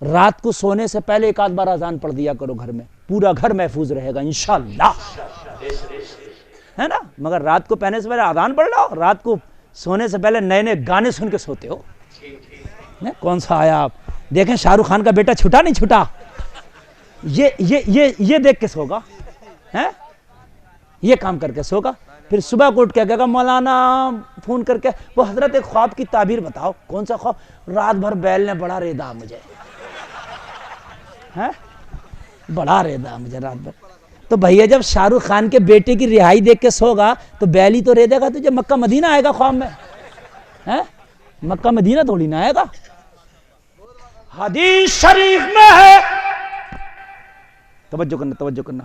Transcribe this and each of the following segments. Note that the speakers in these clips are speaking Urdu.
رات کو سونے سے پہلے ایک آدھ بار اذان پڑھ دیا کرو گھر میں، پورا گھر محفوظ رہے گا انشاءاللہ، ہے نا؟ مگر رات کو پہنے سے پہلے اذان پڑھ لو، رات کو سونے سے پہلے نئے نئے گانے سن کے سوتے ہو۔ کون سا آیا؟ آپ دیکھیں شاہ رخ خان کا بیٹا چھٹا نہیں چھٹا، یہ دیکھ کے سوگا، یہ کام کر کے سوگا، پھر صبح کو اٹھ کے کہے گا مولانا فون کر کے وہ حضرت ایک خواب کی تعبیر بتاؤ۔ کون سا خواب؟ رات بھر بیل نے بڑا ریدا مجھے، بڑا ریدا مجھے رات بھر۔ تو بھیا جب شاہ رخ خان کے بیٹے کی رہائی دیکھ کے سوگا تو بیل ہی تو ریدے گا تجھے، مکہ مدینہ آئے گا خواب میں، مکہ مدینہ تھوڑی نہ آئے گا۔ حدیث شریف میں ہے، توجہ کرنا،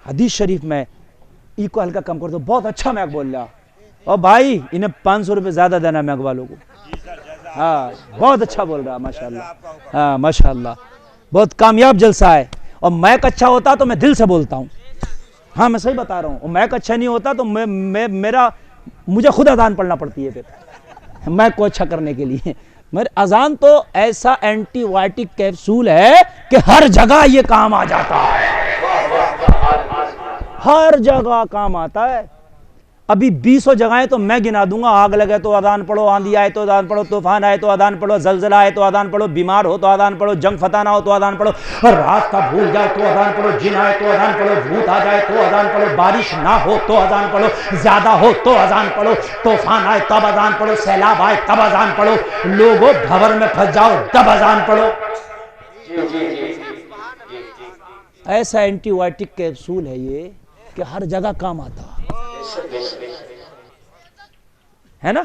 حدیث شریف میں ای کو ہلکا کم کر دو، بہت اچھا میک بول رہا، اور بھائی انہیں 500 روپے زیادہ دینا میک والوں کو، ہاں بہت اچھا بول رہا ماشاءاللہ، ہاں ماشاءاللہ بہت کامیاب جلسہ ہے۔ اور میک اچھا ہوتا تو میں دل سے بولتا ہوں، ہاں میں صحیح بتا رہا ہوں، اور میک اچھا نہیں ہوتا تو مجھے خود اذان پڑھنا پڑتی ہے پھر میک کو اچھا کرنے کے لیے۔ مگر اذان تو ایسا اینٹی وائٹک کیپسول ہے کہ ہر جگہ یہ کام آ جاتا ہے، ہر جگہ کام آتا ہے۔ ابھی 200 جگہیں تو میں گنا دوں گا، آگ لگے تو اذان پڑھو، آندھی آئے تو اذان پڑھو، طوفان آئے تو اذان پڑھو، زلزلہ آئے تو اذان پڑھو، بیمار ہو تو اذان پڑھو، جنگ فتح نہ ہو تو اذان پڑھو، راستہ بھول جائے تو اذان پڑھو، جن آئے تو اذان پڑھو، بھوت آ جائے تو اذان پڑھو، بارش نہ ہو تو اذان پڑھو، زیادہ ہو تو اذان پڑھو، طوفان آئے تب اذان پڑھو، سیلاب آئے تب اذان پڑھو، لوگوں بھور میں پھنس جاؤ تب اذان پڑھو۔ ایسا اینٹی وائٹک کیپسول ہے یہ کہ ہر جگہ کام آتا ہے نا۔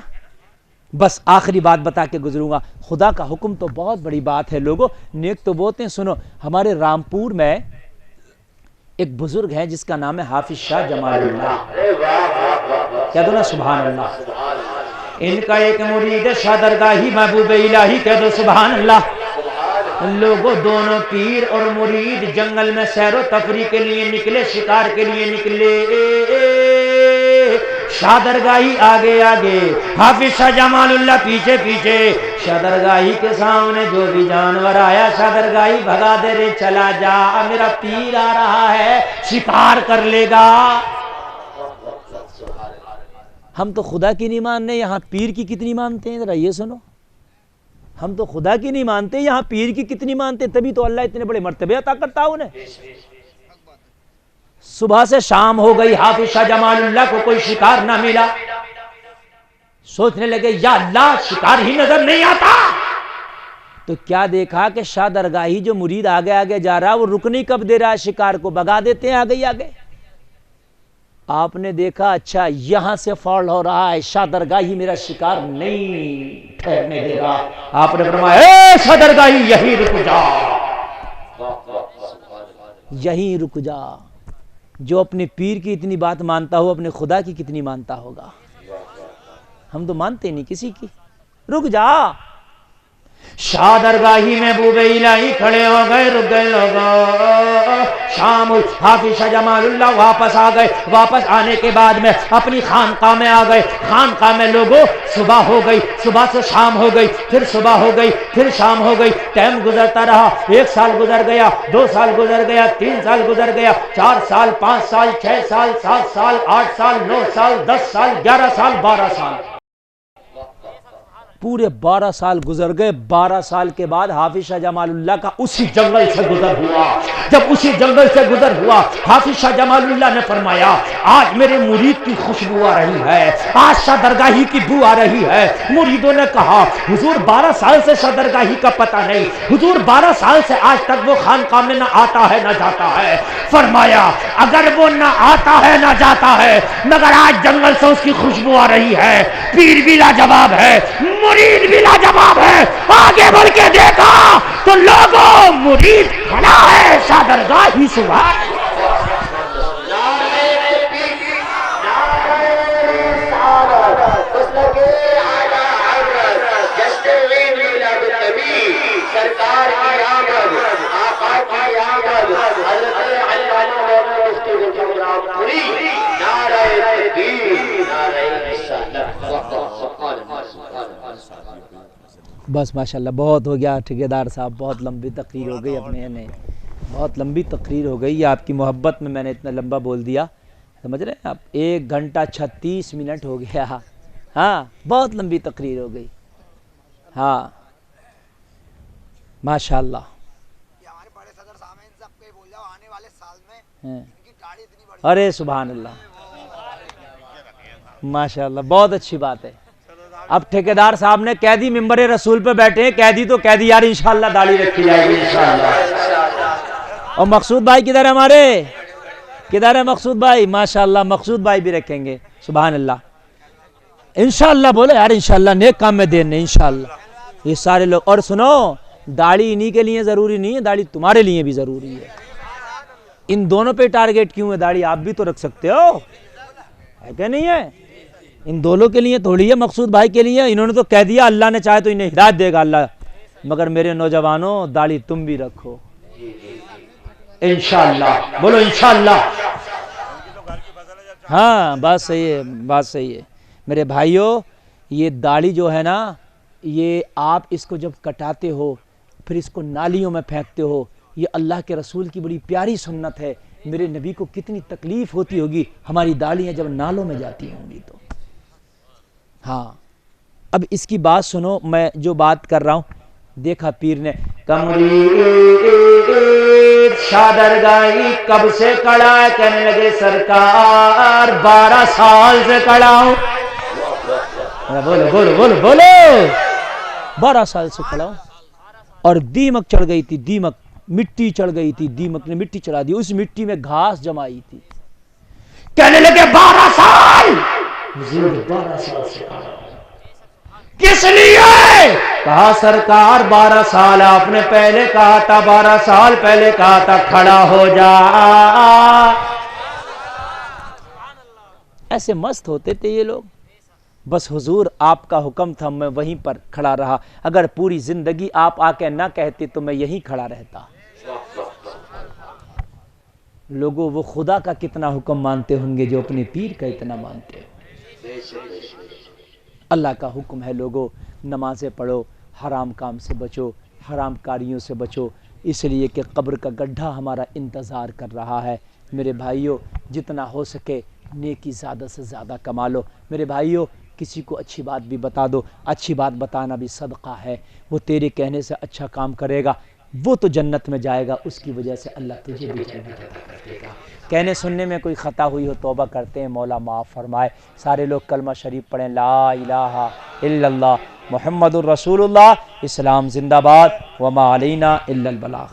بس آخری بات بتا کے گزروں گا، خدا کا حکم تو بہت بڑی بات ہے لوگوں، نیک تو بہت ہیں۔ سنو، ہمارے رامپور میں ایک بزرگ ہیں جس کا نام ہے حافظ شاہ جمال اللہ، کہہ دو نا سبحان اللہ۔ ان کا ایک مرید شاہ درگاہی محبوب الہی، کہہ دو سبحان اللہ۔ لوگوں دونوں پیر اور مرید جنگل میں سیر و تفریح کے لیے نکلے، شکار کے لیے نکلے، شاہ درگاہی آگے آگے، حافظ شاہ جمال اللہ پیچھے پیچھے۔ شاہ درگاہی کے سامنے جو بھی جانور آیا شاہ درگاہی بھگا دے رے، چلا جا میرا پیر آ رہا ہے شکار کر لے گا۔ ہم تو خدا کی نہیں ماننے، یہاں پیر کی کتنی مانتے ہیں؟ ذرا یہ سنو، ہم تو خدا کی نہیں مانتے، یہاں پیر کی کتنی مانتے، تبھی تو اللہ اتنے بڑے مرتبے عطا کرتا ہے انہیں۔ صبح سے شام ہو گئی، حافظ شاہ جمال اللہ کو کوئی شکار نہ ملا، سوچنے لگے یا اللہ شکار ہی نظر نہیں آتا۔ تو کیا دیکھا کہ شاہ درگاہی جو مرید آگے آگے جا رہا وہ رکنی کب دے رہا ہے، شکار کو بگا دیتے ہیں آگے آگے۔ آپ نے دیکھا اچھا یہاں سے فال ہو رہا ہے، شاہ درگاہی میرا شکار نہیں ٹھہرنے دے گا۔ آپ نے فرمایا اے شاہ درگاہی یہی رک جا، یہی رک جا۔ جو اپنے پیر کی اتنی بات مانتا ہو اپنے خدا کی کتنی مانتا ہوگا؟ ہم تو مانتے نہیں کسی کی، رک جا۔ شاہ درگاہی محبوب الہی کھڑے ہو گئے، رک گئے لوگوں۔ شام ہوئی، حافظ شاہ جمال اللہ واپس آ گئے، واپس آنے کے بعد میں اپنی خانقاہ میں آ گئے۔ خانقاہ میں لوگوں صبح ہو گئی، صبح سے شام ہو گئی، پھر صبح ہو گئی، پھر شام ہو گئی، ٹائم گزرتا رہا۔ 1 سال گزر گیا، 2 سال گزر گیا، 3 سال گزر گیا، 4 سال، 5 سال، 6 سال، 7 سال، 8 سال، 9 سال، 10 سال، 11 سال، 12 سال، پورے 12 سال گزر گئے۔ 12 سال کے بعد حافظ شاہ جمال اللہ کا اسی جنگل سے گزر ہوا۔ جب اسی جنگل سے گزر ہوا، حافظ شاہ جمال اللہ نے فرمایا آج میرے مرید کی خوشبو آ رہی ہے، آج شاہ درگاہی کی بو آ رہی ہے۔ مریدوں نے کہا حضور 12 سال سے شاہ درگاہی کا پتہ نہیں، حضور 12 سال سے آج تک وہ خانقاہ میں نہ آتا ہے نہ جاتا ہے۔ فرمایا اگر وہ نہ آتا ہے نہ جاتا ہے مگر آج جنگل سے اس کی خوشبو آ رہی ہے، پیر بھی لاجواب ہے، مرید بھی لاجواب ہے۔ آگے بڑھ کے دیکھا تو لوگوں مرید کھڑا ہے، شاہ درگاہی سبحان بس ماشاءاللہ بہت ہو گیا ٹھیکیدار صاحب، بہت لمبی تقریر ہو گئی اپنے نے، بہت لمبی تقریر ہو گئی، آپ کی محبت میں نے اتنا لمبا بول دیا، سمجھ رہے ہیں آپ؟ 1 گھنٹہ 36 منٹ ہو گیا، ہاں بہت لمبی تقریر ہو گئی، ہاں ماشاءاللہ۔ ہمارے بڑے صدر صاحب ہیں، ان سب کو بول جاؤ آنے والے سال میں ہاں۔ ان کی داڑھی اتنی بڑی، ارے سبحان اللہ، ماشاءاللہ بہت اچھی بات ہے۔ اب ٹھیکیدار صاحب نے قیدی ممبر رسول پہ بیٹھے ہیں، قیدی تو قیدی یار انشاءاللہ داڑھی رکھی جائے گی انشاءاللہ۔ اور مقصود بھائی کدھر ہے ہمارے؟ کدھر ہے مقصود بھائی؟ ماشاءاللہ مقصود بھائی بھی رکھیں گے، سبحان اللہ انشاءاللہ، بولے یار انشاءاللہ، نیک کام میں دین نہیں انشاءاللہ، یہ سارے لوگ۔ اور سنو، داڑھی انہی کے لیے ضروری نہیں ہے، داڑھی تمہارے لیے بھی ضروری ہے۔ ان دونوں پہ ٹارگیٹ کیوں ہے؟ داڑھی آپ بھی تو رکھ سکتے ہو، ہے کہ نہیں ہے؟ ان دونوں کے لیے تھوڑی ہے، مقصود بھائی کے لیے، انہوں نے تو کہہ دیا اللہ نے چاہے تو انہیں ہدایت دے گا اللہ، مگر میرے نوجوانوں داڑھی تم بھی رکھو انشاءاللہ، بولو انشاءاللہ۔ ہاں بات صحیح ہے، بات صحیح ہے میرے بھائیوں۔ یہ داڑھی جو ہے نا، یہ آپ اس کو جب کٹاتے ہو پھر اس کو نالیوں میں پھینکتے ہو، یہ اللہ کے رسول کی بڑی پیاری سنت ہے۔ میرے نبی کو کتنی تکلیف ہوتی ہوگی ہماری داڑھیاں جب نالوں میں جاتی ہوں گی تو۔ ہاں اب اس کی بات سنو، میں جو بات کر رہا ہوں، دیکھا پیر نے کمری شادر گائی کب سے کڑا ہے، کہنے لگے سرکار 12 سال سے کڑا ہوں، بولو بولو بولو بولو، 12 سال سے کھڑا ہوں۔ اور دیمک چڑھ گئی تھی، دیمک مٹی چڑھ گئی تھی، دیمک نے مٹی چڑھا دی، اس مٹی میں گھاس جمائی تھی، کہنے لگے 12 سال، حضور 12 سال سے کھڑا ہوں، کس لیے؟ کہا سرکار 12 سال آپ نے پہلے کہا تھا، 12 سال پہلے کہا تھا کھڑا ہو جا۔ ایسے مست ہوتے تھے یہ لوگ، بس حضور آپ کا حکم تھا، میں وہیں پر کھڑا رہا، اگر پوری زندگی آپ آ کے نہ کہتے تو میں یہیں کھڑا رہتا۔ لوگوں وہ خدا کا کتنا حکم مانتے ہوں گے جو اپنے پیر کا اتنا مانتے ہو۔ اللہ کا حکم ہے لوگوں نمازیں پڑھو، حرام کام سے بچو، حرام کاریوں سے بچو، اس لیے کہ قبر کا گڈھا ہمارا انتظار کر رہا ہے۔ میرے بھائیوں جتنا ہو سکے نیکی زیادہ سے زیادہ کما لو۔ میرے بھائیوں کسی کو اچھی بات بھی بتا دو، اچھی بات بتانا بھی صدقہ ہے، وہ تیرے کہنے سے اچھا کام کرے گا وہ تو جنت میں جائے گا، اس کی وجہ سے اللہ تجھے بھی جنت عطا کر دے گا۔ کہنے سننے میں کوئی خطا ہوئی ہو توبہ کرتے ہیں، مولا معاف فرمائے۔ سارے لوگ کلمہ شریف پڑھیں، لا الہ الا اللہ محمد الرسول اللہ، اسلام زندہ باد، وما علینا الا البلاغ۔